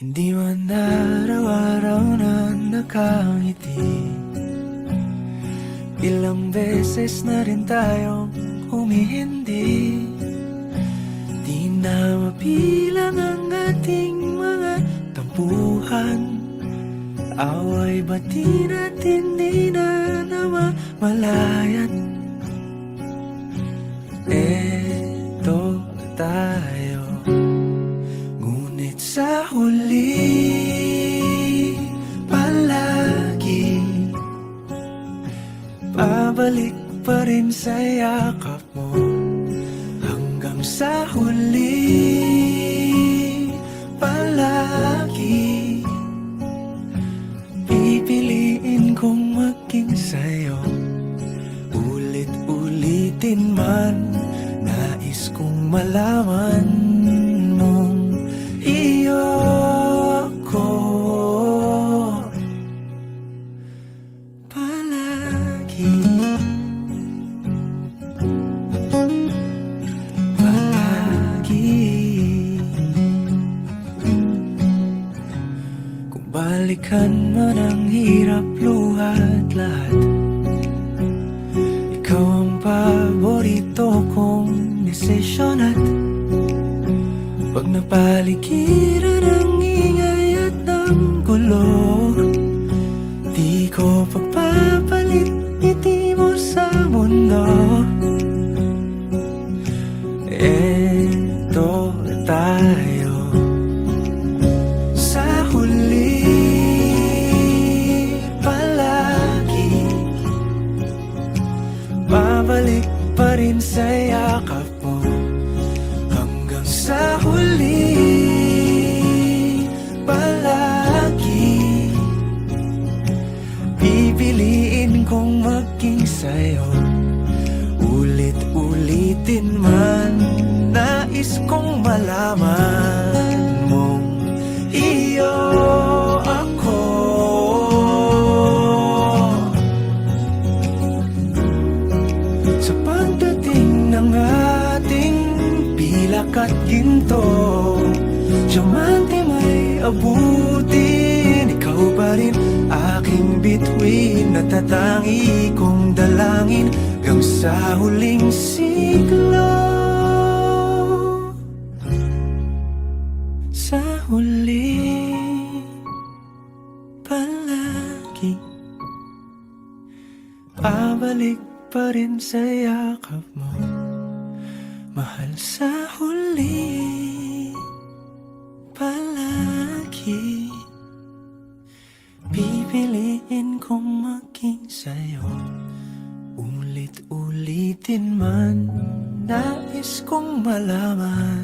Hindi man araw-araw na nakangiti. Ilang beses na rin tayong humihindi. Di na mapilang ang ating mga tampuhan. Away bati natin di na namamalayan. Eto na tayo, ngunit sa huli palagi pabalik pa rin sa yakap mo. Hanggang sa huli palagi pipiliin kong maging sa'yo. Ulit-ulitin man, nais kong malaman mong iyo ako palagi. Palagi. Kung balikan man ang hirap, luhat lahat, ikaw ang paborito kong desisyon. At pag napaligiran ang ingay at ng gulo, di ko pagpapalit ngiti mo sa mundo. Eto na tayo sa huli palagi, babalik pa rin sa yakap mo. Hanggang sa huli palagi pipiliin kong maging sa'yo. Ulit-ulitin man, nais kong malaman mong iyo ako. Sa pagdating ng ating pilak at ginto, diamante may abutin, ikaw pa rin aking bituin. Natatangi kong dalangin hanggang sa huling siglo. Sa huli palagi pabalik pa rin sa yakap mo, mahal. Sa huli palagi pipiliin kong maging sa'yo. Ulit-ulitin man, nais kong malaman